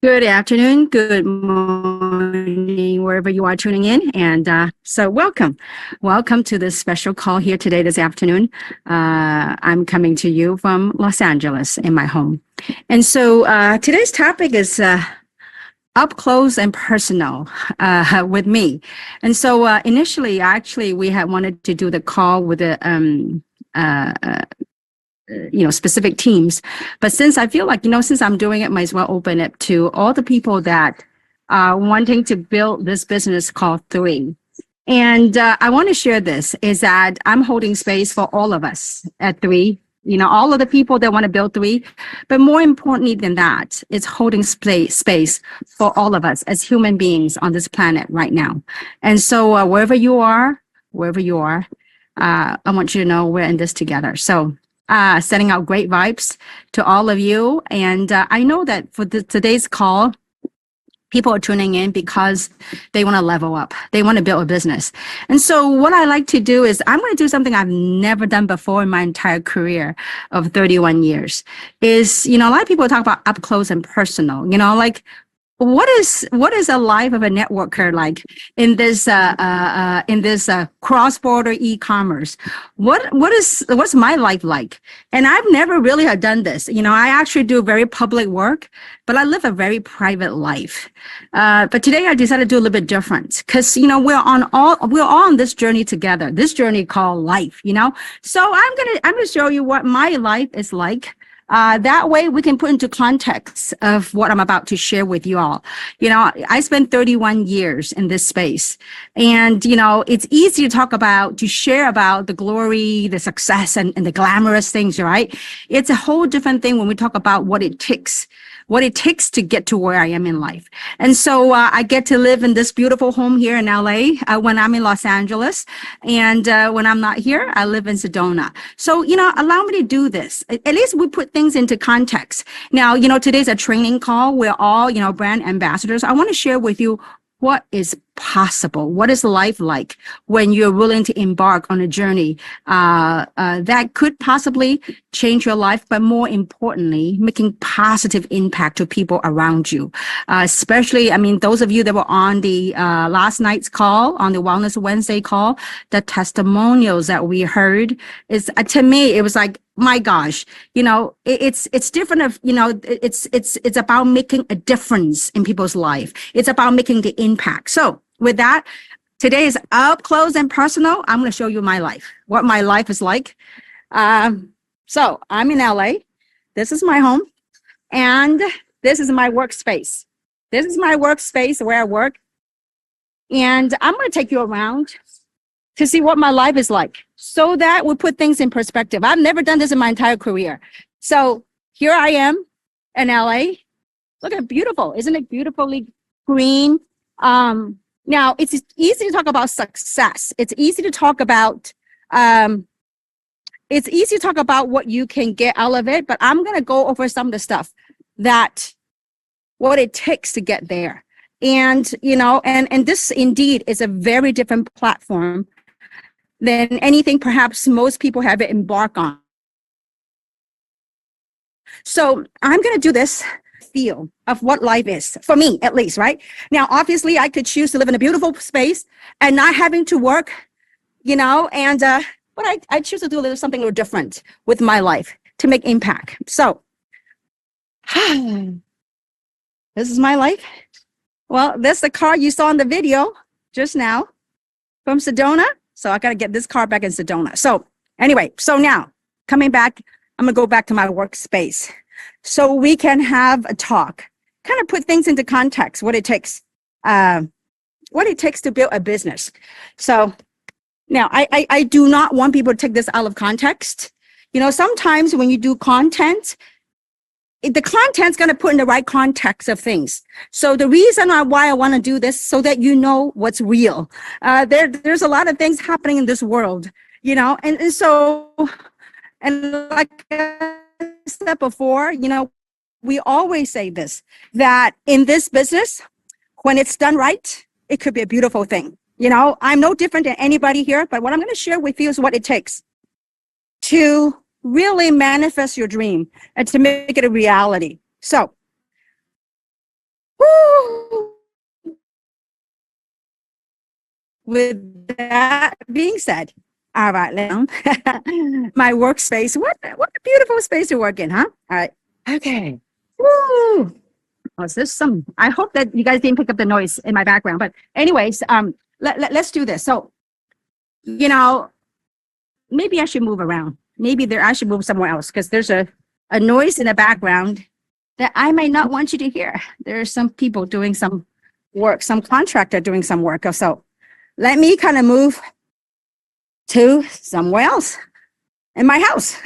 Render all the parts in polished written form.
Good afternoon, good morning, wherever you are tuning in. And so welcome. Welcome to this special call here today, this afternoon. I'm coming to you from Los Angeles in my home. And so today's topic is up close and personal with me. And so initially, actually, we had wanted to do the call with the specific teams. But since I feel like, since I'm doing it, might as well open it to all the people that are wanting to build this business called Three. And I want to share this is that I'm holding space for all of us at Three, all of the people that want to build Three. But more importantly than that, it's holding space for all of us as human beings on this planet right now. And so wherever you are, I want you to know we're in this together. So sending out great vibes to all of you. And I know that for today's call, people are tuning in because they want to level up. They want to build a business. And so what I like to do is I'm going to do something I've never done before in my entire career of 31 years is, a lot of people talk about up close and personal, like, what is a life of a networker like in this cross-border e-commerce? What's my life like? And I've never really have done this. I actually do very public work, but I live a very private life. But today I decided to do a little bit different because we're all on this journey together. This journey called life. So I'm gonna show you what my life is like. That way we can put into context of what I'm about to share with you all. I spent 31 years in this space and, it's easy to share about the glory, the success and the glamorous things, right? It's a whole different thing when we talk about what it takes to get to where I am in life. And so I get to live in this beautiful home here in LA when I'm in Los Angeles. And when I'm not here, I live in Sedona. So, allow me to do this. At least we put things into context. Now, today's a training call. We're all, brand ambassadors. I want to share with you what is possible. What is life like when you're willing to embark on a journey that could possibly change your life, but more importantly, making positive impact to people around you. Especially, those of you that were on the last night's call, on the Wellness Wednesday call, the testimonials that we heard is, to me, it was like, my gosh, it's different it's about making a difference in people's life. It's about making the impact. So with that, today is up close and personal. I'm going to show you my life, what my life is like. So I'm in LA. This is my home and this is my workspace. This is my workspace where I work. And I'm going to take you around to see what my life is like so that we put things in perspective. I've never done this in my entire career. So here I am in LA. Look at beautiful. Isn't it beautifully green? Now it's easy to talk about success. It's easy to talk about what you can get out of it, but I'm going to go over some of the stuff what it takes to get there. And, and this indeed is a very different platform than anything perhaps most people have embarked on. So I'm going to do this feel of what life is, for me at least, right? Now, obviously, I could choose to live in a beautiful space and not having to work, but I choose to do something a little different with my life to make impact. So this is my life. Well, that's the car you saw in the video just now from Sedona. So I got to get this car back in Sedona. So anyway, so now coming back, I'm going to go back to my workspace so we can have a talk, kind of put things into context, what it takes to build a business. So now I do not want people to take this out of context. Sometimes when you do content, the content's going to put in the right context of things. So the reason why I want to do this so that you know what's real. There's a lot of things happening in this world, and so, and like I said before, we always say this, that in this business, when it's done right, it could be a beautiful thing. I'm no different than anybody here, but what I'm going to share with you is what it takes to really manifest your dream and to make it a reality. So with that being said, all right, my workspace. What a beautiful space to work in, huh? All right. Okay. Woo. Oh, is this some? I hope that you guys didn't pick up the noise in my background. But anyways, let's do this. So, you know, maybe I should move around. I should move somewhere else because there's a noise in the background that I may not want you to hear. There are some people doing some work, some contractor doing some work. So let me kind of move to somewhere else in my house.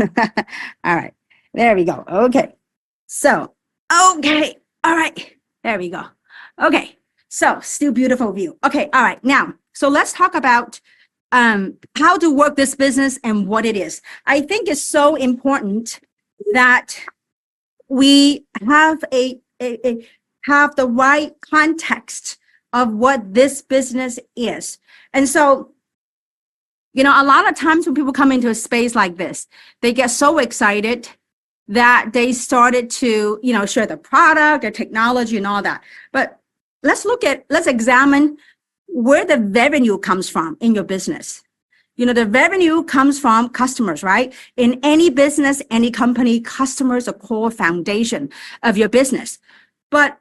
All right, there we go. Okay, so, okay, all right, there we go. Okay, so still beautiful view. Okay, all right, now, so let's talk about how to work this business and what it is. I think it's so important that we have have the right context of what this business is. And so, you know, a lot of times when people come into a space like this, they get so excited that they started to, you know, share the product, the technology and all that. But let's examine where the revenue comes from in your business. You know, the revenue comes from customers, right? In any business, any company, customers are core foundation of your business. But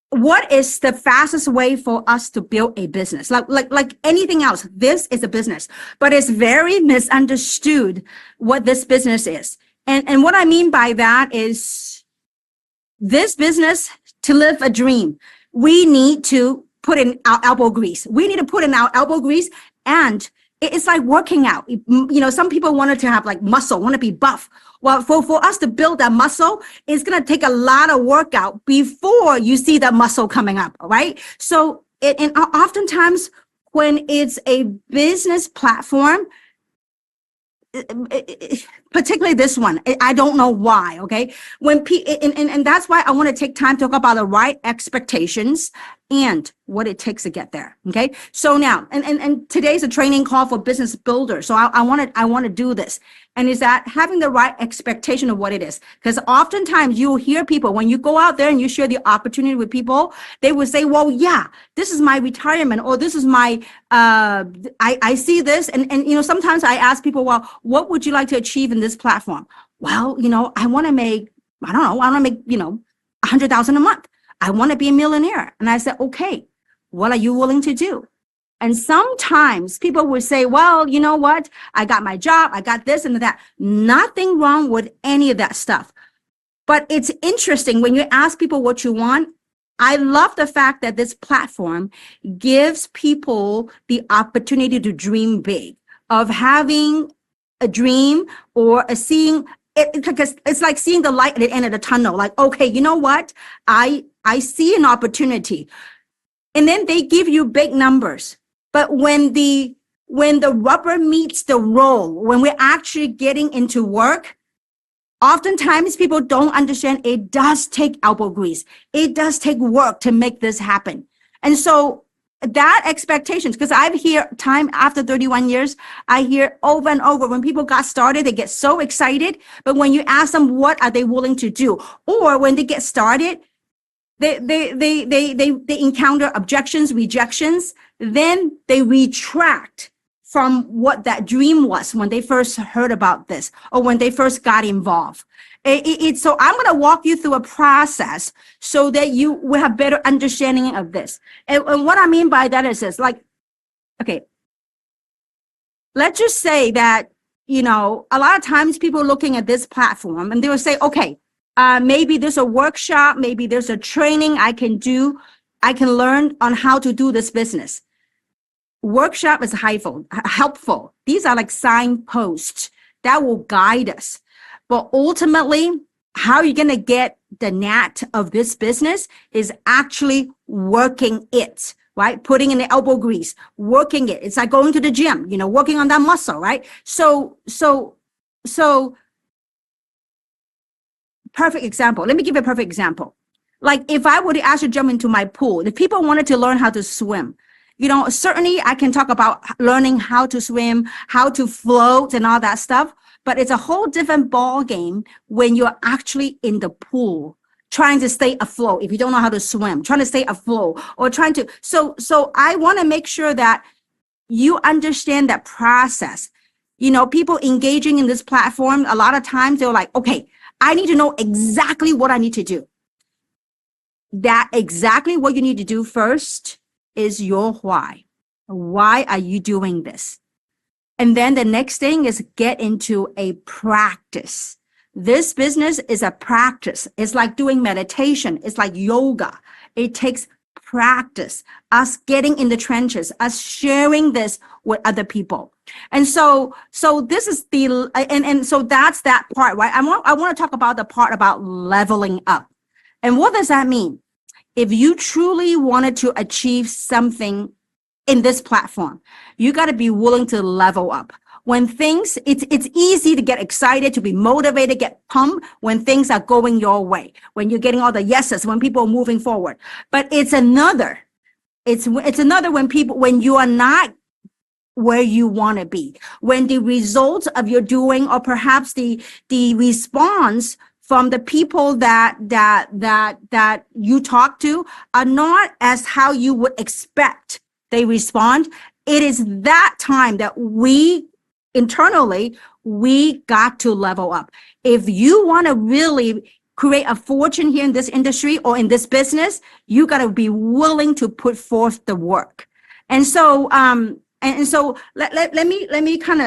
what is the fastest way for us to build a business? Like anything else, this is a business, but it's very misunderstood what this business is. And what I mean by that is this business, to live a dream, we need to put in our elbow grease. We need to put in our elbow grease, and it's like working out. You know, some people wanted to have like muscle, want to be buff. Well, for us to build that muscle, it's going to take a lot of workout before you see that muscle coming up, right? So and oftentimes when it's a business platform, particularly this one, I don't know why, okay? And that's why I want to take time to talk about the right expectations and what it takes to get there, okay? So now, and today's a training call for business builders. So I want to do this. And is that having the right expectation of what it is? Because oftentimes you'll hear people, when you go out there and you share the opportunity with people, they will say, well, yeah, this is my retirement, or this is my, I see this. And, you know, sometimes I ask people, well, what would you like to achieve in this platform? Well, you know, I want to make, you know, 100,000 a month. I want to be a millionaire. And I said, okay, what are you willing to do? And sometimes people will say, well, you know what? I got my job. I got this and that. Nothing wrong with any of that stuff. But it's interesting when you ask people what you want. I love the fact that this platform gives people the opportunity to dream big, of having a dream or seeing it, because it's like seeing the light at the end of the tunnel. Like, okay, you know what? I see an opportunity. And then they give you big numbers. But when the rubber meets the road, when we're actually getting into work, oftentimes people don't understand it does take elbow grease. It does take work to make this happen. And so that expectations, because I've hear time after 31 years, I hear over and over when people got started, they get so excited. But when you ask them, what are they willing to do? Or when they get started, they encounter objections, rejections, then they retract from what that dream was when they first heard about this or when they first got involved. So I'm going to walk you through a process so that you will have better understanding of this. And what I mean by that is this, like, okay, let's just say that, you know, a lot of times people looking at this platform and they will say, okay, maybe there's a workshop, maybe there's a training I can do. I can learn on how to do this business. Workshop is helpful. These are like signposts that will guide us. But ultimately, how you're going to get the knack of this business is actually working it, right? Putting in the elbow grease, working it. It's like going to the gym, you know, working on that muscle, right? So perfect example. Let me give you a perfect example. Like if I were to ask you to jump into my pool, if people wanted to learn how to swim, you know, certainly I can talk about learning how to swim, how to float and all that stuff, but it's a whole different ball game when you're actually in the pool trying to stay afloat. If you don't know how to swim, trying to stay afloat or trying to, so I want to make sure that you understand that process. You know, people engaging in this platform, a lot of times they're like, okay, I need to know exactly what I need to do. That exactly what you need to do first is your why. Why are you doing this? And then the next thing is get into a practice. This business is a practice. It's like doing meditation. It's like yoga. It takes practice, us getting in the trenches, us sharing this with other people. And so this is and so that's that part, right? I want to talk about the part about leveling up. And what does that mean? If you truly wanted to achieve something in this platform, you got to be willing to level up. When things, it's easy to get excited, to be motivated, get pumped when things are going your way, when you're getting all the yeses, when people are moving forward. But it's another when you are not where you want to be, when the results of your doing, or perhaps the response from the people that you talk to are not as how you would expect they respond. It is that time that we internally got to level up. If you want to really create a fortune here in this industry or in this business, you got to be willing to put forth the work. And so let me kind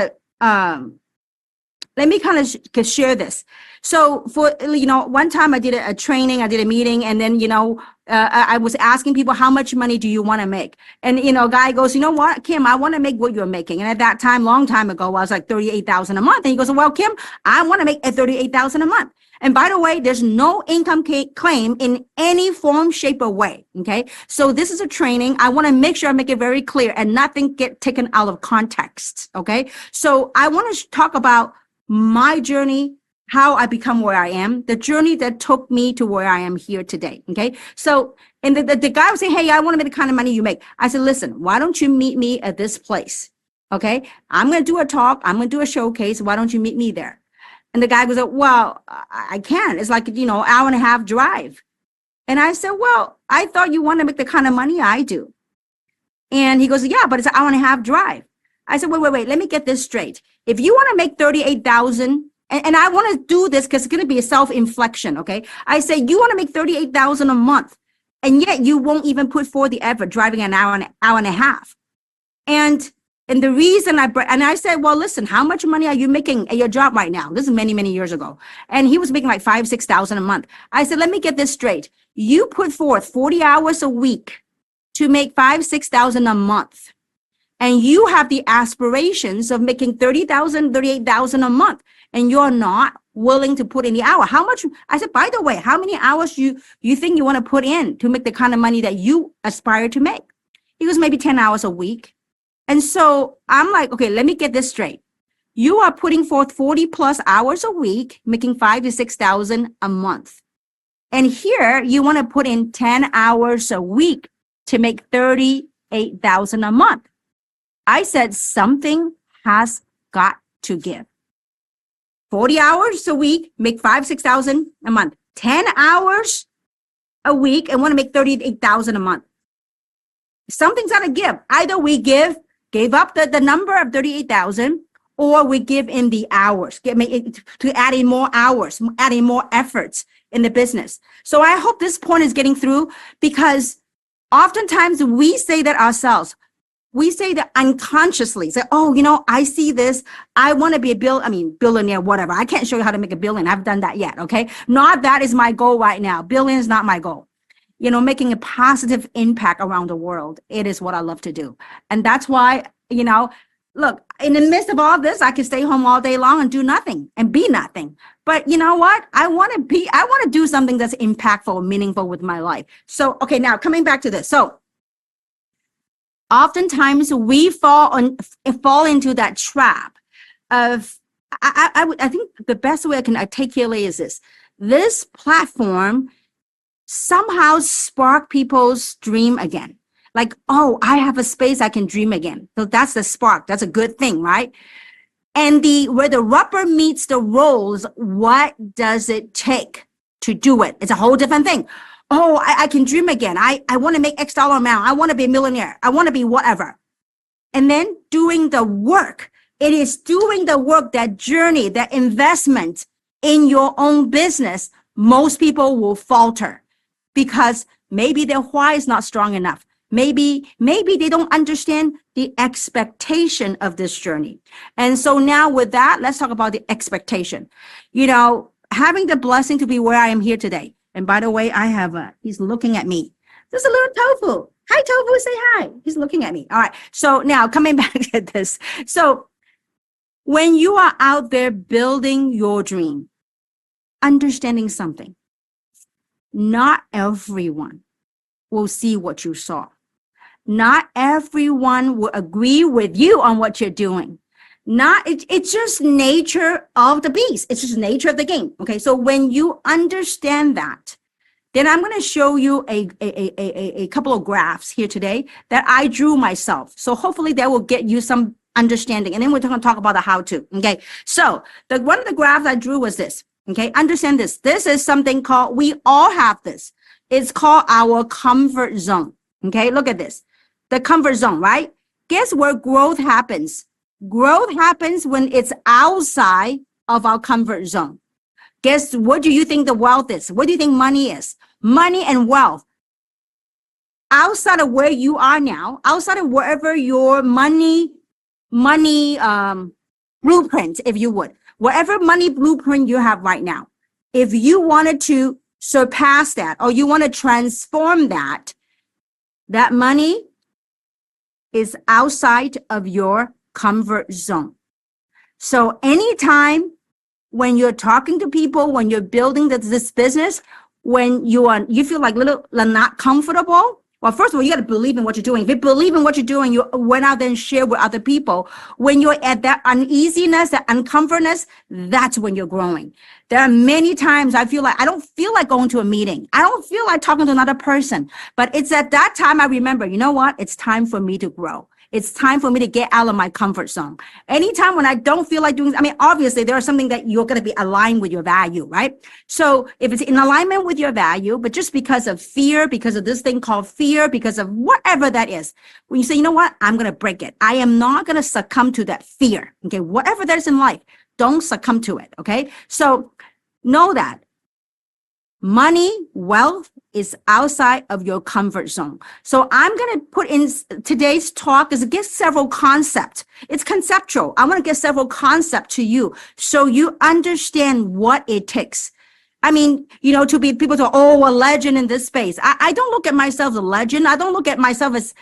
of share this. So for, one time I did a training, I did a meeting, and then, I was asking people, how much money do you want to make? And, a guy goes, you know what, Kim, I want to make what you're making. And at that time, long time ago, I was like 38,000 a month. And he goes, well, Kim, I want to make 38,000 a month. And by the way, there's no income claim in any form, shape, or way. Okay. So this is a training. I want to make sure I make it very clear and nothing get taken out of context. Okay. So I want to talk about my journey, how I become where I am, the journey that took me to where I am here today. Okay. So, and the guy was saying, hey, I want to make the kind of money you make. I said, listen, why don't you meet me at this place? Okay. I'm going to do a talk. I'm going to do a showcase. Why don't you meet me there? And the guy goes, well, I can't. It's like, hour and a half drive. And I said, well, I thought you want to make the kind of money I do. And he goes, yeah, but it's an hour and a half drive. I said, wait, let me get this straight. If you want to make 38,000, and I want to do this because it's going to be a self-inflection, okay? I say, you want to make 38,000 a month, and yet you won't even put forth the effort driving an hour and a half. And the reason I said, well, listen, how much money are you making at your job right now? This is many, many years ago. And he was making like 5,000-6,000 a month. I said, let me get this straight. You put forth 40 hours a week to make 5,000-6,000 a month. And you have the aspirations of making 30,000, 38,000 a month. And you're not willing to put in the hour. How much? I said, by the way, how many hours you think you want to put in to make the kind of money that you aspire to make? He goes, maybe 10 hours a week. And so I'm like, okay, let me get this straight. You are putting forth 40 plus hours a week, making 5,000 to 6,000 a month. And here you want to put in 10 hours a week to make 38,000 a month. I said, something has got to give. 40 hours a week, make 5,000, 6,000 a month. 10 hours a week and want to make 38,000 a month. Something's got to give. Either we gave up the number of 38,000, or we give in the hours, to add in more hours, adding more efforts in the business. So I hope this point is getting through, because oftentimes we say that ourselves. We say that unconsciously, say, oh, I see this. I want to be billionaire, whatever. I can't show you how to make a billion. I haven't done that yet. Okay. Not that is my goal right now. Billion is not my goal. Making a positive impact around the world. It is what I love to do. And that's why, look, in the midst of all this, I can stay home all day long and do nothing and be nothing. But you know what? I want to do something that's impactful, meaningful with my life. So, okay, now coming back to this. So, oftentimes we fall into that trap of, I think the best way I can articulate is this platform somehow spark people's dream again. Like, oh, I have a space I can dream again. So that's the spark. That's a good thing, right? And where the rubber meets the roads, what does it take to do it? It's a whole different thing. Oh, I can dream again. I want to make X dollar amount. I want to be a millionaire. I want to be whatever. and then doing the work. It is doing the work, that journey, that investment in your own business. Most people will falter because maybe their why is not strong enough. Maybe they don't understand the expectation of this journey. And so now with that, let's talk about the expectation. Having the blessing to be where I am here today. And by the way, I have he's looking at me. There's a little tofu. Hi, tofu, say hi. He's looking at me. All right. So now coming back to this. So when you are out there building your dream, understanding something, not everyone will see what you saw. Not everyone will agree with you on what you're doing. It's just nature of the beast. It's just nature of the game. Okay. So when you understand that, then I'm going to show you a couple of graphs here today that I drew myself. So hopefully that will get you some understanding. And then we're going to talk about the how to. Okay. So one of the graphs I drew was this. Okay. Understand this. This is something called, we all have this. It's called our comfort zone. Okay. Look at this. The comfort zone, right? Guess where growth happens? Growth happens when it's outside of our comfort zone. Guess what do you think the wealth is? What do you think money is? Money and wealth. Outside of where you are now, outside of wherever your money blueprint, if you would, whatever money blueprint you have right now, if you wanted to surpass that or you want to transform that money is outside of your comfort zone. So anytime when you're talking to people, when you're building this business, when you feel like not comfortable, well, first of all, you got to believe in what you're doing. If you believe in what you're doing, you went out there and share with other people. When you're at that uneasiness, that uncomfortness, that's when you're growing. There are many times I feel like I don't feel like going to a meeting. I don't feel like talking to another person. But it's at that time I remember, you know what? It's time for me to grow. It's time for me to get out of my comfort zone. Anytime when I don't feel like doing, obviously there is something that you're going to be aligned with your value, right? So if it's in alignment with your value, but just because of fear, because of this thing called fear, because of whatever that is, when you say, you know what, I'm going to break it. I am not going to succumb to that fear. Okay. Whatever that is in life, don't succumb to it. Okay. So know that money, wealth is outside of your comfort zone. So I'm going to put in today's talk is get several concepts. It's conceptual. I want to get several concepts to you so you understand what it takes. To be people to, a legend in this space. I don't look at myself as a legend. I look at myself as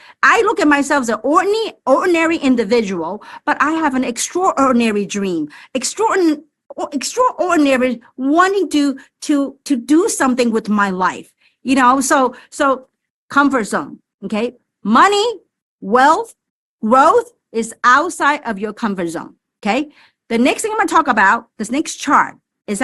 an ordinary individual, but I have an extraordinary dream, extraordinary wanting to do something with my life. So comfort zone, okay? Money, wealth, growth is outside of your comfort zone, okay? The next thing I'm going to talk about, this next chart is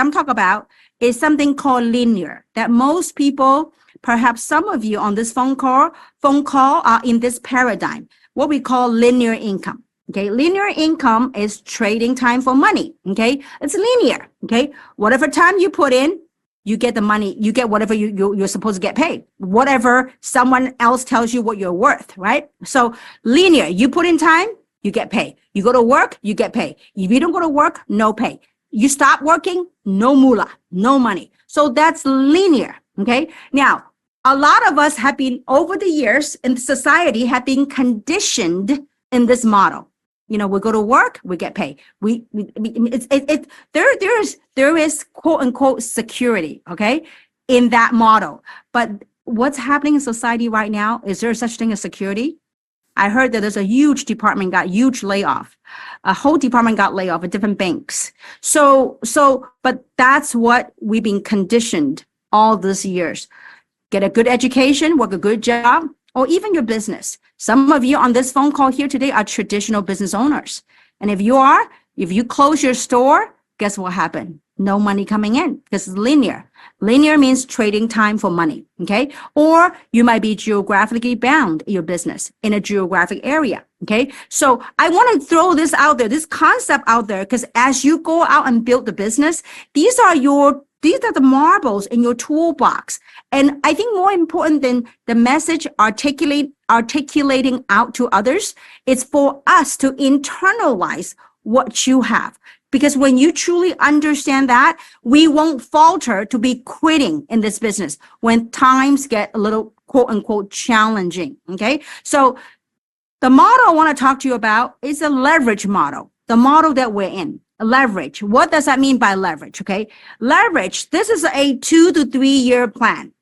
is something called linear, that most people, perhaps some of you on this phone call are in this paradigm, what we call linear income. Okay, linear income is trading time for money. Okay, it's linear. Okay, whatever time you put in, you get the money, you get whatever you're supposed to get paid, whatever someone else tells you what you're worth, right? So linear, you put in time, you get paid. You go to work, you get paid. If you don't go to work, no pay. You stop working, no moolah, no money. So that's linear. Okay, now a lot of us have been over the years in society have been conditioned in this model. We go to work, we get paid. There is quote unquote security, okay, in that model. But what's happening in society right now? Is there such thing as security? I heard that there's a huge department got huge layoff. A whole department got laid off at different banks. But that's what we've been conditioned all these years. Get a good education, work a good job, or even your business. Some of you on this phone call here today are traditional business owners. And if you close your store, guess what happened? No money coming in because it's linear. Linear means trading time for money, okay? Or you might be geographically bound in your business in a geographic area, okay? So I want to throw this out there, this concept out there, because as you go out and build the business, these are your these are the marbles in your toolbox. And I think more important than the message articulating out to others, it's for us to internalize what you have. Because when you truly understand that, we won't falter to be quitting in this business when times get a little quote unquote challenging. Okay. So the model I want to talk to you about is a leverage model, the model that we're in. Leverage. What does that mean by leverage? Okay. Leverage. This is a 2 to 3 year plan.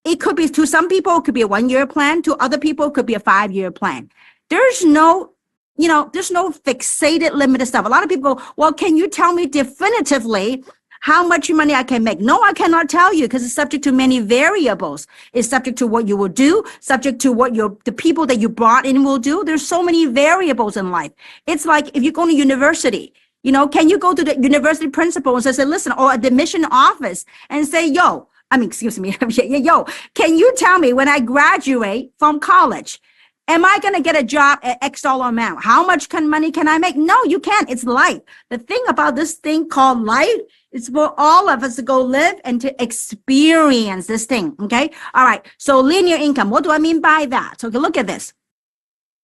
It could be, to some people, it could be a 1 year plan. To other people, it could be a 5 year plan. There's no fixated limited stuff. A lot of people go, well, can you tell me definitively how much money I can make? No, I cannot tell you because it's subject to many variables. It's subject to what you will do, subject to what the people that you brought in will do. There's so many variables in life. It's like if you go to university, can you go to the university principal and say, listen, or a admission office and say, yo, can you tell me when I graduate from college, am I going to get a job at X dollar amount? How much money can I make? No, you can't. It's life. The thing about this thing called life is for all of us to go live and to experience this thing. Okay. All right. So linear income. What do I mean by that? So look at this.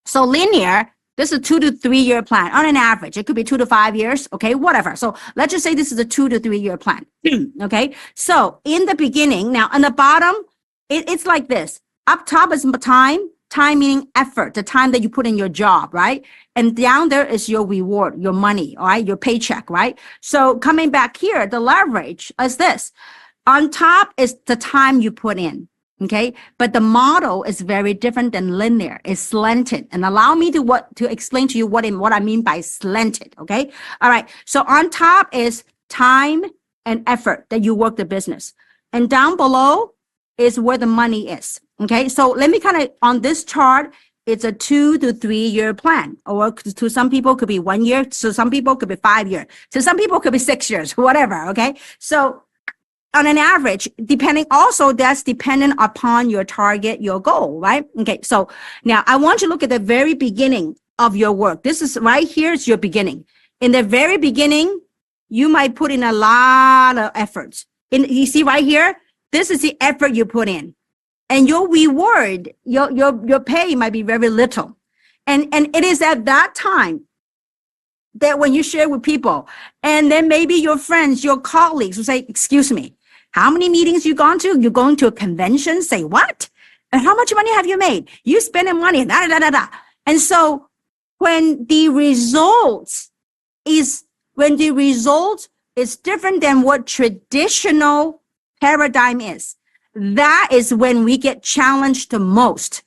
So linear, this is a 2 to 3 year plan on an average. It could be 2 to 5 years. Okay. Whatever. So let's just say this is a 2 to 3 year plan. Okay. So in the beginning, now on the bottom, it's like this. Up top is time meaning effort, the time that you put in your job, right? And down there is your reward, your money, all right, your paycheck, right? So coming back here, the leverage is this. On top is the time you put in, okay? But the model is very different than linear. It's slanted. And allow me to explain to you what I mean by slanted, okay? All right, so on top is time and effort that you work the business. And down below is where the money is. Okay, so let me on this chart, it's a 2 to 3 year plan, or to some people could be 1 year. So some people could be 5 years. So some people could be 6 years, whatever. Okay, so on an average, that's dependent upon your target, your goal, right? Okay, so now I want you to look at the very beginning of your work. This is right here is your beginning. In the very beginning, you might put in a lot of efforts. You see right here, this is the effort you put in. And your reward, your pay might be very little. And it is at that time that when you share with people, and then maybe your friends, your colleagues will say, excuse me, how many meetings you gone to? You're going to a convention? Say what? And how much money have you made? You spending money, da, da, da, da. And so when the result is different than what traditional paradigm is, that is when we get challenged the most,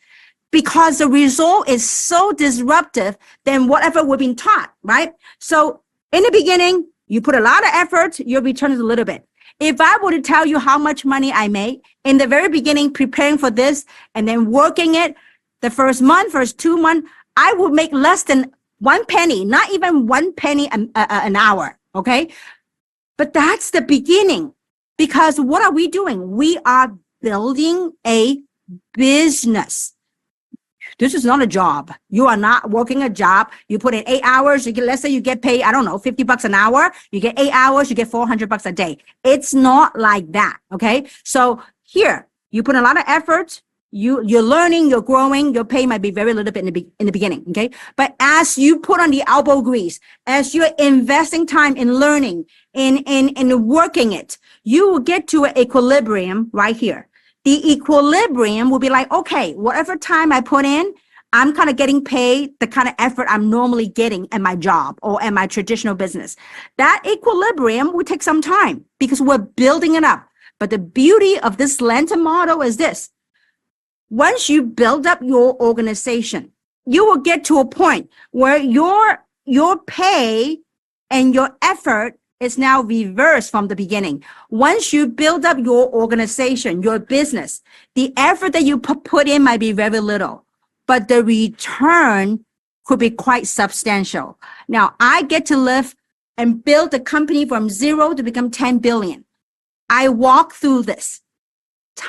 because the result is so disruptive than whatever we've been taught, right? So in the beginning, you put a lot of effort, your return is a little bit. If I were to tell you how much money I made in the very beginning, preparing for this and then working it, the first 2 months, I would make less than 1 penny, not even 1 penny an hour, okay? But that's the beginning. Because what are we doing? We are building a business. This is not a job. You are not working a job. You put in 8 hours. Let's say you get paid, I don't know, $50 an hour. You get 8 hours, you get $400 a day. It's not like that. Okay. So here, you put a lot of effort. You're learning, you're growing, your pay might be very little bit in the beginning, okay? But as you put on the elbow grease, as you're investing time in learning, in working it, you will get to an equilibrium right here. The equilibrium will be like, okay, whatever time I put in, I'm kind of getting paid the kind of effort I'm normally getting at my job or at my traditional business. That equilibrium will take some time because we're building it up. But the beauty of this lantern model is this. Once you build up your organization, you will get to a point where your pay and your effort is now reversed from the beginning. Once you build up your organization, your business, the effort that you put in might be very little, but the return could be quite substantial. Now, I get to live and build a company from 0 to become 10 billion. I walk through this.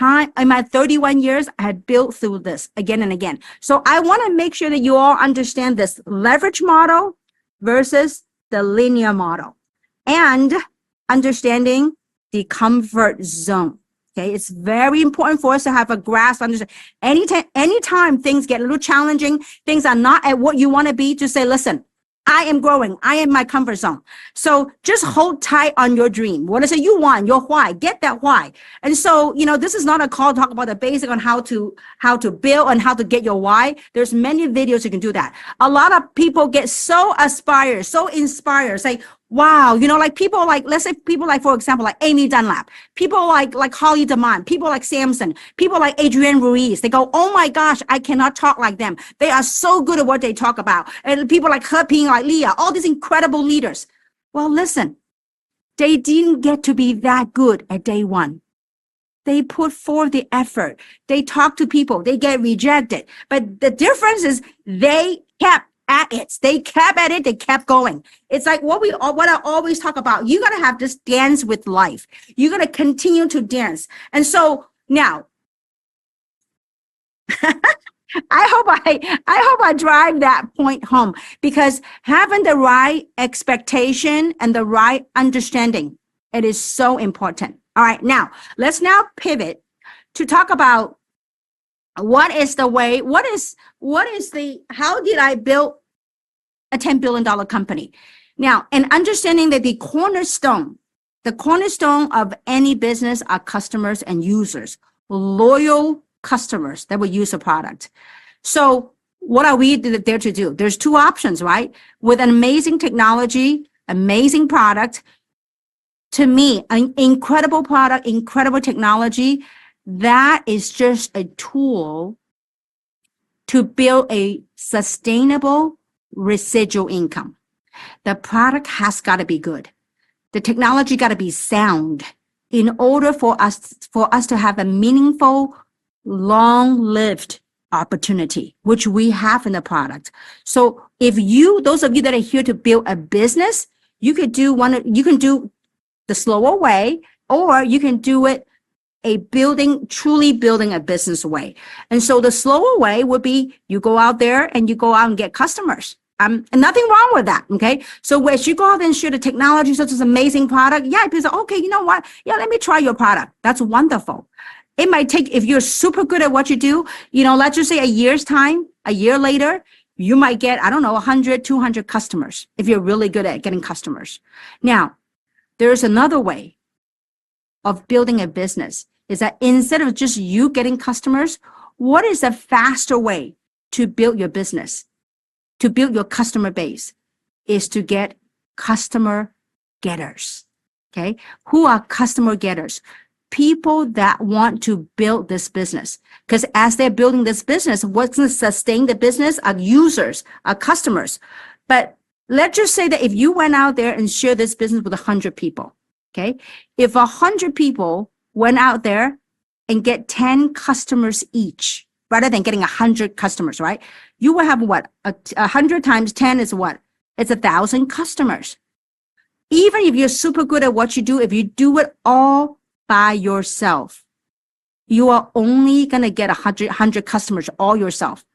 In my 31 years, I had built through this again and again. So I want to make sure that you all understand this leverage model versus the linear model, and understanding the comfort zone. Okay, it's very important for us to have a grasp understanding. Anytime things get a little challenging, things are not at what you want to be, to say, listen, I am growing. I am my comfort zone. So just hold tight on your dream. What is it you want? Your why. Get that why. And so, this is not a call to talk about the basic on how to build and how to get your why. There's many videos you can do that. A lot of people get so inspired, say, wow, like people like, let's say people like, for example, like Amy Dunlap, people like Holly DeMond, people like Samson, people like Adrienne Ruiz. They go, oh my gosh, I cannot talk like them. They are so good at what they talk about. And people like her, Ping, like Leah, all these incredible leaders. Well, listen, they didn't get to be that good at day one. They put forth the effort. They talk to people. They get rejected. But the difference is they kept at it. They kept at it. They kept going. It's like what I always talk about. You got to have this dance with life. You got to continue to dance. And so now, I hope I drive that point home, because having the right expectation and the right understanding, it is so important. All right. Now let's pivot to talk about how did I build a $10 billion company? Now, and understanding that the cornerstone of any business are customers and users, loyal customers that will use a product. So what are we there to do? There's two options, right? With an amazing technology, amazing product, to me, an incredible product, incredible technology, that is just a tool to build a sustainable residual income. The product has got to be good. The technology got to be sound in order for us to have a meaningful, long-lived opportunity, which we have in the product. So if those of you that are here to build a business, you can do the slower way, or you can do it truly building a business way. And so the slower way would be you go out there and you go out and get customers. And nothing wrong with that. Okay. So as you go out and share the technology, such as amazing product, people say, okay, you know what? Yeah, let me try your product. That's wonderful. It might take, if you're super good at what you do, let's just say a year later, you might get, 100, 200 customers if you're really good at getting customers. Now, there's another way of building a business, is that instead of just you getting customers, what is a faster way to build your business, to build your customer base, is to get customer getters. Okay. Who are customer getters? People that want to build this business. Because as they're building this business, what's going to sustain the business are users, are customers. But let's just say that if you went out there and shared this business with 100 people, okay? If 100 people went out there and get 10 customers each, rather than getting 100 customers, right? You will have what? 100 times 10 is what? It's 1,000 customers. Even if you're super good at what you do, if you do it all by yourself, you are only going to get 100 customers all yourself.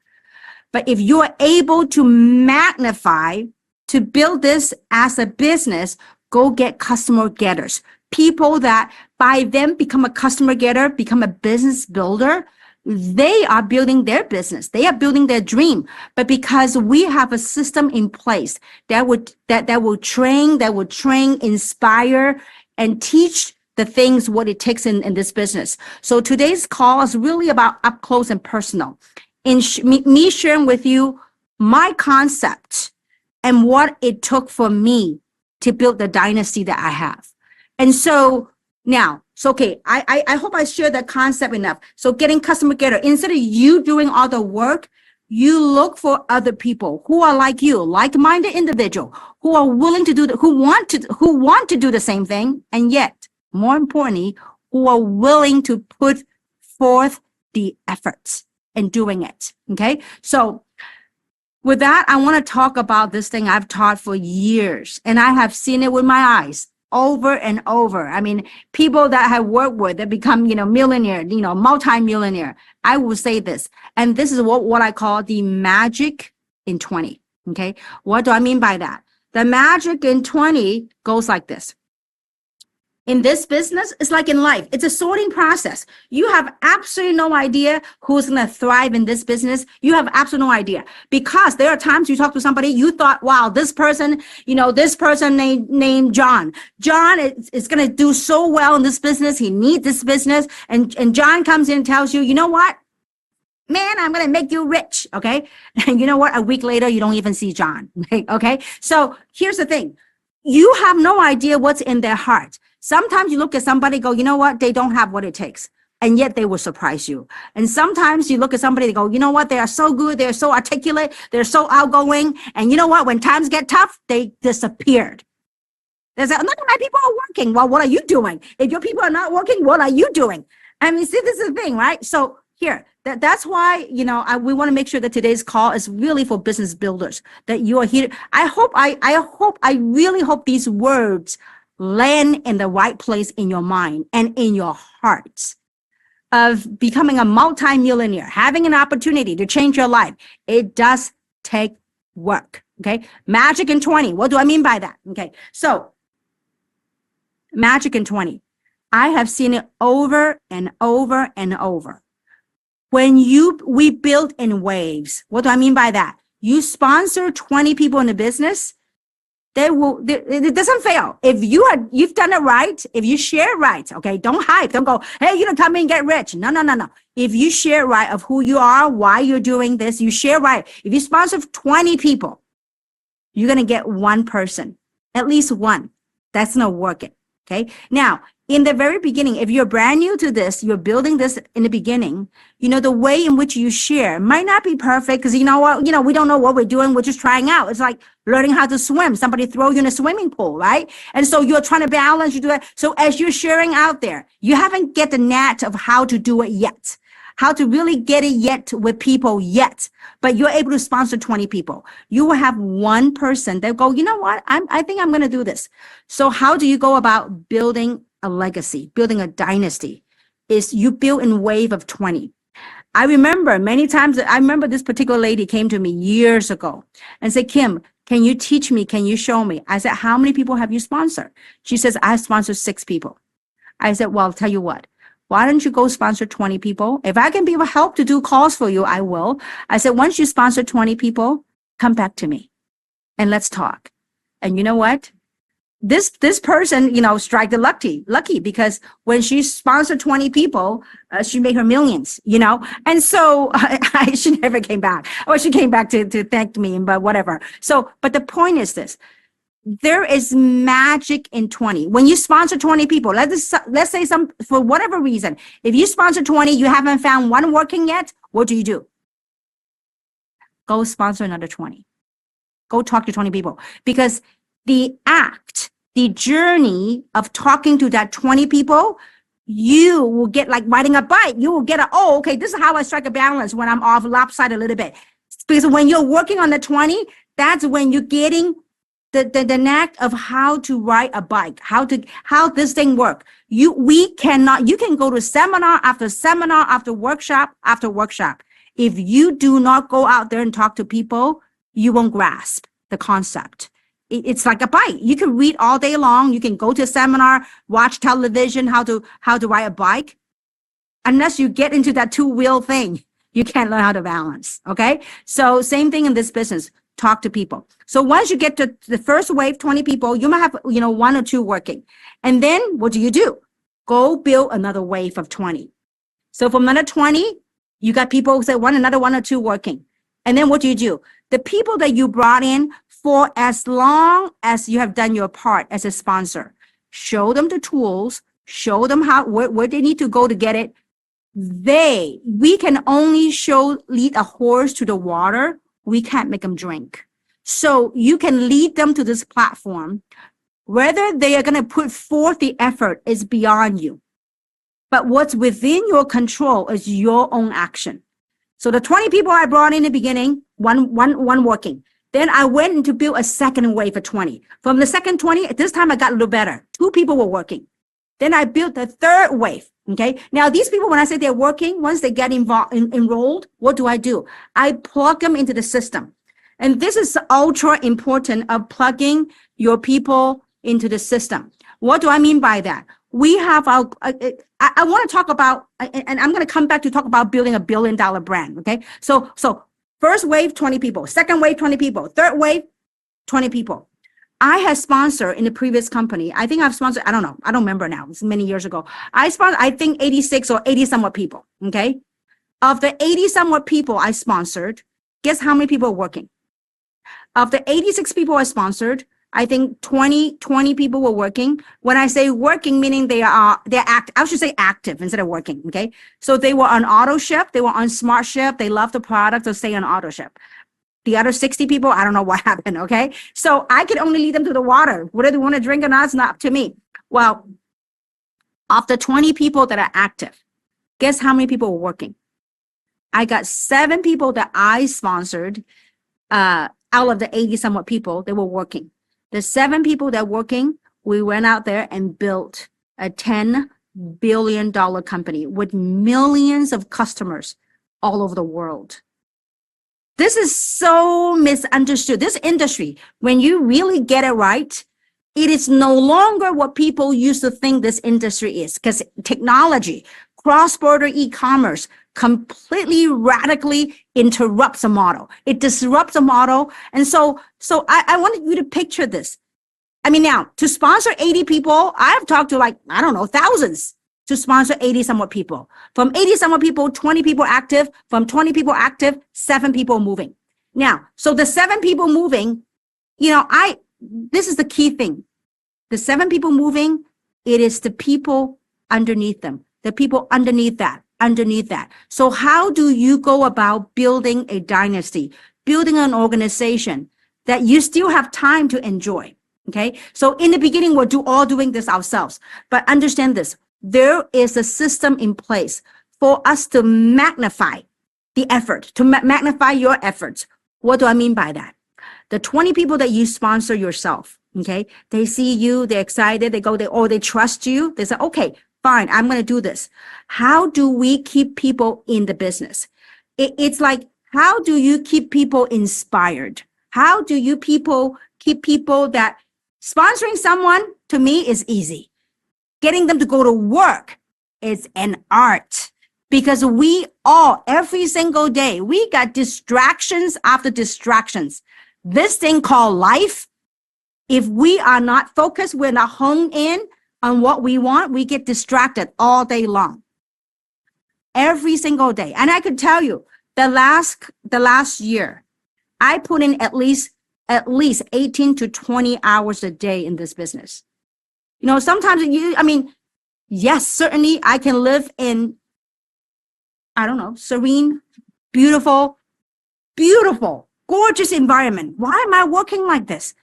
But if you are able to magnify, to build this as a business, go get customer getters. People that by them become a customer getter, become a business builder. They are building their business. They are building their dream. But because we have a system in place that will train, inspire, and teach the things, what it takes in this business. So today's call is really about up close and personal. In me sharing with you my concept and what it took for me to build the dynasty that I have. And so now, okay, I hope I shared that concept enough. So getting customer getter, instead of you doing all the work, you look for other people who are like you, like-minded individual, who are willing to who want to do the same thing, and yet, more importantly, who are willing to put forth the efforts in doing it. Okay, so with that, I want to talk about this thing I've taught for years, and I have seen it with my eyes over and over. I mean, people that I have worked with that become, millionaire, multi-millionaire. I will say this, and this is what I call the magic in 20. Okay, what do I mean by that? The magic in 20 goes like this. in this business, it's like in life. It's a sorting process. You have absolutely no idea who's going to thrive in this business. You have absolutely no idea, because there are times you talk to somebody, you thought, wow, this person, this person named John. John is going to do so well in this business. He needs this business. And John comes in and tells you, you know what? Man, I'm going to make you rich. Okay. And you know what? A week later, you don't even see John. Okay. So here's the thing. You have no idea what's in their heart. Sometimes you look at somebody, go, you know what? They don't have what it takes. And yet they will surprise you. And sometimes you look at somebody, they go, you know what? They are so good. They're so articulate. They're so outgoing. And you know what? When times get tough, they disappeared. There's none of my people are working. Well, what are you doing? If your people are not working, what are you doing? I mean, see, this is the thing, right? So here, that's why, we want to make sure that today's call is really for business builders, that you are here. I really hope these words land in the right place in your mind and in your hearts of becoming a multimillionaire, having an opportunity to change your life. It does take work. Okay. Magic in 20. What do I mean by that? Okay. So magic in 20. I have seen it over and over and over. When we build in waves. What do I mean by that? You sponsor 20 people in the business, it doesn't fail. If you've done it right, if you share right, okay, don't hype, don't go, hey, come in and get rich. No. If you share right of who you are, why you're doing this, you share right. If you sponsor 20 people, you're going to get one person, at least one. That's not working. Okay. Now, in the very beginning, if you're brand new to this, you're building this in the beginning, the way in which you share might not be perfect, because we don't know what we're doing. We're just trying out. It's like learning how to swim. Somebody throw you in a swimming pool, right? And so you're trying to balance, you do it. So as you're sharing out there, you haven't get the knack of how to do it yet, how to really get it yet with people yet, but you're able to sponsor 20 people. You will have one person that go, you know what? I think I'm going to do this. So how do you go about building a legacy, building a dynasty? Is you build in wave of 20. I remember many times, this particular lady came to me years ago and said, Kim, can you teach me? Can you show me? I said, how many people have you sponsored? She says, I sponsored 6 people. I said, well, I'll tell you what, why don't you go sponsor 20 people? If I can be of help to do calls for you, I will. I said, once you sponsor 20 people, come back to me and let's talk. And you know what? This person, strike the lucky, because when she sponsored 20 people, she made her millions, and so she never came back. Well, she came back to thank me, but whatever. So, but the point is this, there is magic in 20. When you sponsor 20 people, let's say for whatever reason, if you sponsor 20, you haven't found one working yet, what do? Go sponsor another 20. Go talk to 20 people, because the journey of talking to that 20 people, you will get like riding a bike. You will get okay, this is how I strike a balance when I'm off lopsided a little bit. Because when you're working on the 20, that's when you're getting the knack of how to ride a bike, how this thing work. You can go to seminar after workshop after workshop. If you do not go out there and talk to people, you won't grasp the concept. It's like a bike. You can read all day long. You can go to a seminar, watch television, how to ride a bike. Unless you get into that 2-wheel thing, you can't learn how to balance. Okay. So same thing in this business. Talk to people. So once you get to the first wave, 20 people, you might have, 1 or 2 working. And then what do? Go build another wave of 20. So from another 20, you got people who say another 1 or 2 working. And then what do? The people that you brought in, for as long as you have done your part as a sponsor, show them the tools, show them where they need to go to get it. We can only lead a horse to the water. We can't make them drink. So you can lead them to this platform. Whether they are going to put forth the effort is beyond you. But what's within your control is your own action. So the 20 people I brought in the beginning, one working. Then I went to build a second wave of 20. From the second 20, this time I got a little better. 2 people were working. Then I built the third wave. Okay. Now these people, when I say they're working, once they get enrolled, what do? I plug them into the system. And this is ultra important of plugging your people into the system. What do I mean by that? we have our, I want to talk about, and I'm going to come back to talk about building $1 billion brand. Okay. So first wave, 20 people, second wave, 20 people, third wave, 20 people. I had sponsored in the previous company. I think I've sponsored, I don't know. I don't remember now. It's many years ago. I sponsored, I think 86 or 80 somewhat people. Okay. Of the 80 somewhat people I sponsored, guess how many people are working? Of the 86 people I sponsored, I think 20 people were working. When I say working, meaning they're active. I should say active instead of working. Okay. So they were on auto ship. They were on smart ship. They love the product. So stay on auto ship. The other 60 people, I don't know what happened. Okay. So I could only lead them to the water. Whether they want to drink or not, it's not up to me. Well, of the 20 people that are active, guess how many people were working? I got 7 people that I sponsored, out of the 80 somewhat people, they were working. The 7 people that were working, we went out there and built a $10 billion company with millions of customers all over the world. This is so misunderstood. This industry, when you really get it right, it is no longer what people used to think this industry is, because technology, cross-border e-commerce completely radically interrupts a model. It disrupts a model. And so I wanted you to picture this. I mean, now to sponsor 80 people, I've talked to I don't know, thousands to sponsor 80 somewhat people. From 80 somewhat people, 20 people active. From 20 people active, 7 people moving. Now, so the 7 people moving, this is the key thing. The 7 people moving, it is the people underneath them. The people underneath that. So how do you go about building a dynasty, building an organization that you still have time to enjoy? Okay. So in the beginning, we're all doing this ourselves, but understand this. There is a system in place for us to magnify the effort, to magnify your efforts. What do I mean by that? The 20 people that you sponsor yourself, okay, they see you, they're excited, they trust you. They say, okay, fine, I'm going to do this. How do we keep people in the business? It's like, how do you keep people inspired? How do you keep people that sponsoring someone, to me, is easy. Getting them to go to work is an art, because we all, every single day, we got distractions after distractions. This thing called life, if we are not focused, we're not honed in on what we want, we get distracted all day long. Every single day. And I could tell you, the last year, I put in at least 18 to 20 hours a day in this business. Sometimes yes, certainly I can live in, I don't know, serene, beautiful, gorgeous environment. Why am I working like this?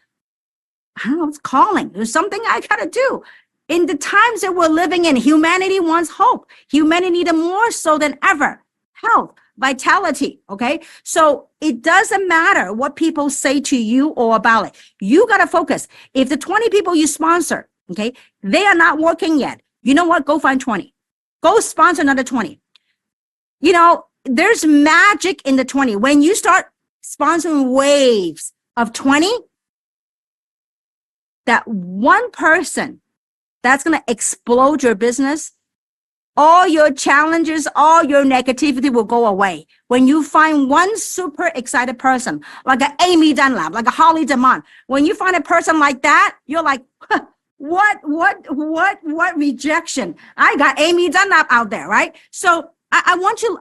I don't know, it's calling. There's something I gotta do. In the times that we're living in, humanity wants hope. Humanity needs more so than ever. Health, vitality, okay? So it doesn't matter what people say to you or about it. You got to focus. If the 20 people you sponsor, okay, they are not working yet, you know what? Go find 20. Go sponsor another 20. There's magic in the 20. When you start sponsoring waves of 20, that one person that's going to explode your business, all your challenges, all your negativity will go away. When you find one super excited person, like an Amy Dunlap, like a Holly Demont, when you find a person like that, you're like, huh, what rejection? I got Amy Dunlap out there, right? So I want you,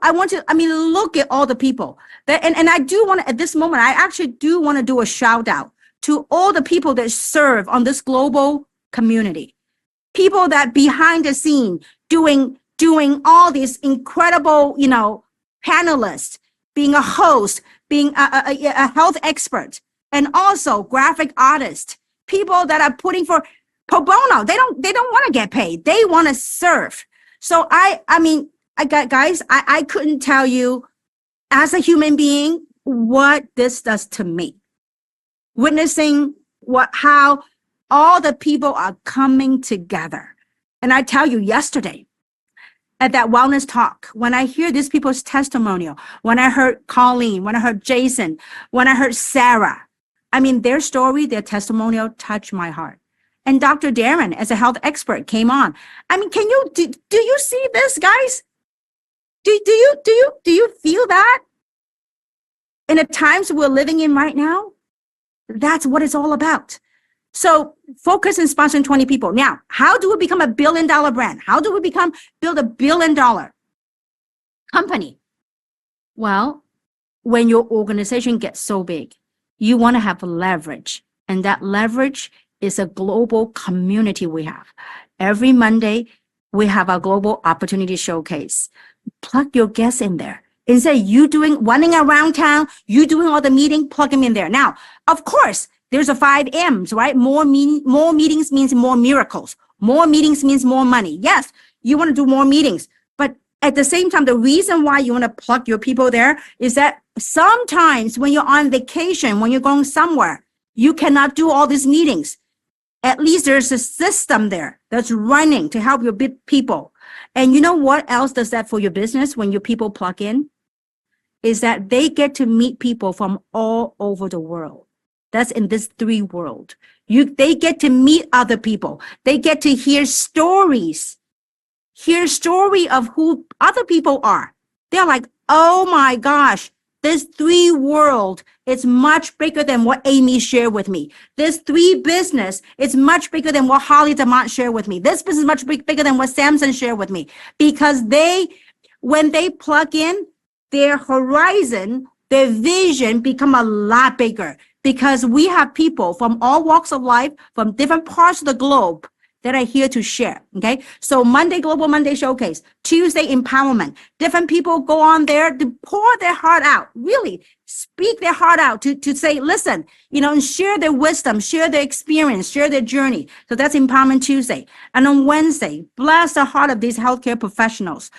look at all the people that, and I do want to, at this moment, I actually do want to do a shout out to all the people that serve on this global community. People that behind the scene doing all these incredible, panelists, being a host, being a health expert, and also graphic artist, people that are putting for pro bono. They don't want to get paid. They want to serve. So I couldn't tell you as a human being what this does to me. Witnessing how all the people are coming together. And I tell you, yesterday at that wellness talk, when I hear these people's testimonial, when I heard Colleen, when I heard Jason, when I heard Sarah, their story, their testimonial touched my heart. and Dr. Darren as a health expert came on. I mean, do you see this, guys? Do you feel that? In the times we're living in right now, that's what it's all about. So focus on sponsoring 20 people. Now, how do we become a $1 billion brand? How do we build a $1 billion company? Well, when your organization gets so big, you want to have leverage. And that leverage is a global community we have. Every Monday, we have a global opportunity showcase. Plug your guests in there. Instead of you running around town, you doing all the meeting, plug them in there. Now, of course, there's a 5 M's, right? More meetings means more miracles. More meetings means more money. Yes, you want to do more meetings. But at the same time, the reason why you want to plug your people there is that sometimes when you're on vacation, when you're going somewhere, you cannot do all these meetings. At least there's a system there that's running to help your people. And you know what else does that for your business when your people plug in? Is that they get to meet people from all over the world. That's in this 3 world. They get to meet other people. They get to hear stories of who other people are. They're like, oh my gosh, this 3 world is much bigger than what Amy shared with me. This 3 business is much bigger than what Holly Demont shared with me. This business is much bigger than what Samson shared with me. Because when they plug in, their horizon, their vision become a lot bigger. Because we have people from all walks of life, from different parts of the globe that are here to share, okay? So Monday, Global Monday Showcase, Tuesday, Empowerment. Different people go on there to pour their heart out, really speak their heart out to say, listen, and share their wisdom, share their experience, share their journey. So that's Empowerment Tuesday. And on Wednesday, bless the heart of these healthcare professionals.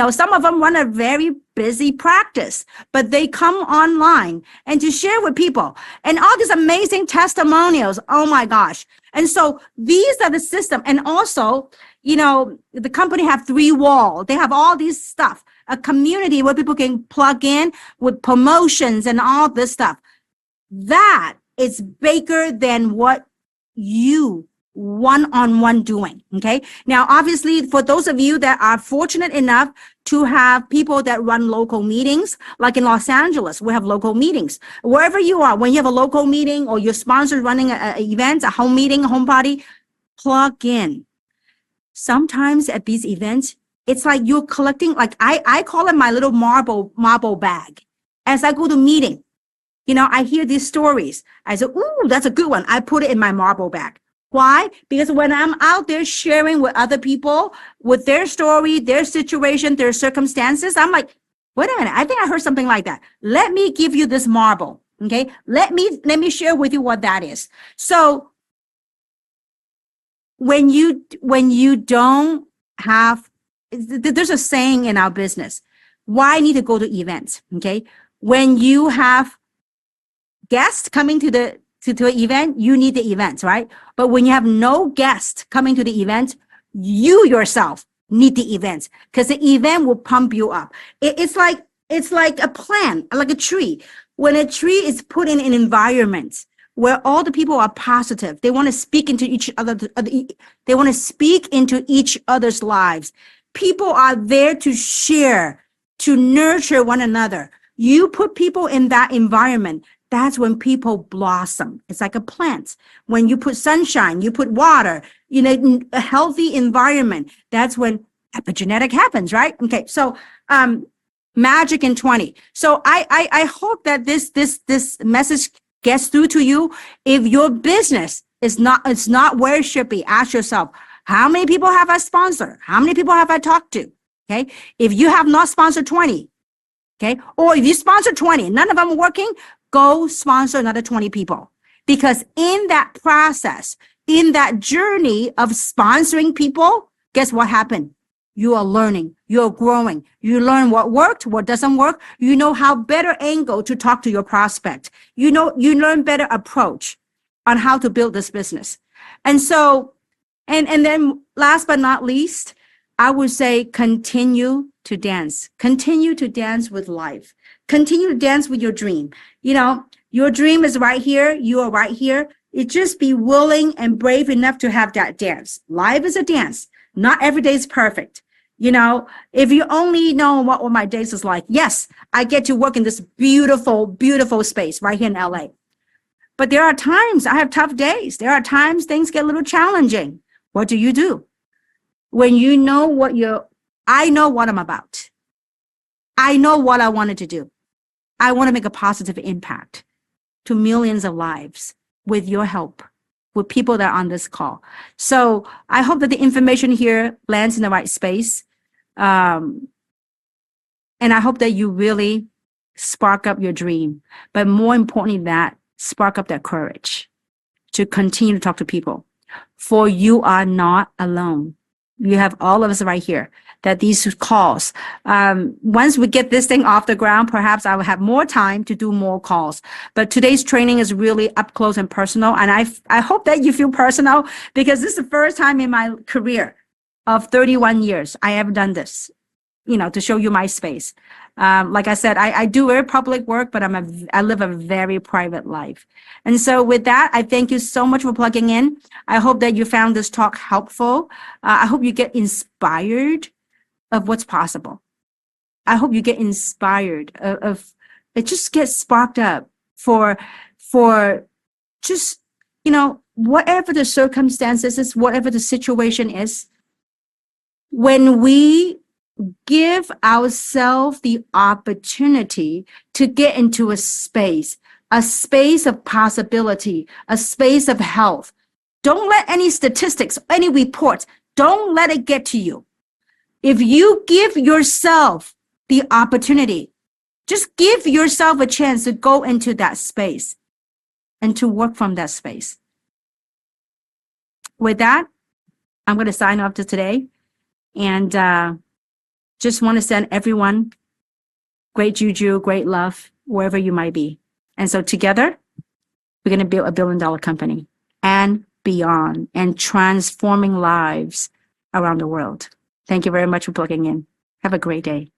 Some of them run a very busy practice, but they come online and to share with people and all these amazing testimonials. Oh my gosh. And so these are the system. And also, the company have 3 walls. They have all these stuff, a community where people can plug in with promotions and all this stuff. That is bigger than what you one-on-one doing. Okay. Now, obviously, for those of you that are fortunate enough to have people that run local meetings, like in Los Angeles, we have local meetings. Wherever you are, when you have a local meeting or your sponsor running an event, a home meeting, a home party, plug in. Sometimes at these events, it's like you're collecting, like I call it my little marble bag. As I go to meeting, I hear these stories. I say, ooh, that's a good one. I put it in my marble bag. Why? Because when I'm out there sharing with other people, with their story, their situation, their circumstances, I'm like, wait a minute, I think I heard something like that. Let me give you this marble, okay? Let me share with you what that is. So when you don't have, there's a saying in our business, why need to go to events, okay? When you have guests coming to an event, you need the events, right? But when you have no guests coming to the event, you yourself need the events because the event will pump you up. It's like a plant, like a tree. When a tree is put in an environment where all the people are positive, they want to speak into each other. They want to speak into each other's lives. People are there to share, to nurture one another. You put people in that environment. That's when people blossom. It's like a plant. When you put sunshine, you put water, a healthy environment. That's when epigenetic happens, right? Okay, so magic in 20. So I hope that this message gets through to you. If your business is not where it should be, ask yourself, how many people have I sponsored? How many people have I talked to? Okay, if you have not sponsored 20, okay, or if you sponsor 20, none of them are working, go sponsor another 20 people. Because in that process, in that journey of sponsoring people, guess what happened? You are learning, you're growing, you learn what worked, what doesn't work. You know how better angle to talk to your prospect. You learn better approach on how to build this business. And so, and then last but not least, I would say continue to dance with life. Continue to dance with your dream. You know, your dream is right here. You are right here. It just be willing and brave enough to have that dance. Life is a dance. Not every day is perfect. You know, if you only know what my days is like, yes, I get to work in this beautiful, beautiful space right here in LA. But there are times I have tough days. There are times things get a little challenging. What do? When you know I know what I'm about. I know what I wanted to do. I want to make a positive impact to millions of lives with your help, with people that are on this call. So I hope that the information here lands in the right space. And I hope that you really spark up your dream. But more importantly than that, spark up that courage to continue to talk to people. For you are not alone. You have all of us right here. That these calls, once we get this thing off the ground, perhaps I will have more time to do more calls. But today's training is really up close and personal. And I hope that you feel personal, because this is the first time in my career of 31 years I have done this, you know, to show you my space. Like I said, I do very public work, but I live a very private life. And so with that, I thank you so much for plugging in. I hope that you found this talk helpful. I hope you get inspired of what's possible. I hope you get inspired of it, just get sparked up for just, you know, whatever the circumstances is, whatever the situation is. When we give ourselves the opportunity to get into a space of possibility, a space of health. Don't let any statistics, any reports, don't let it get to you. If you give yourself the opportunity, just give yourself a chance to go into that space and to work from that space. With that, I'm going to sign off to today. And just want to send everyone great juju, great love, wherever you might be. And so together, we're going to build $1 billion company and beyond, and transforming lives around the world. Thank you very much for plugging in. Have a great day.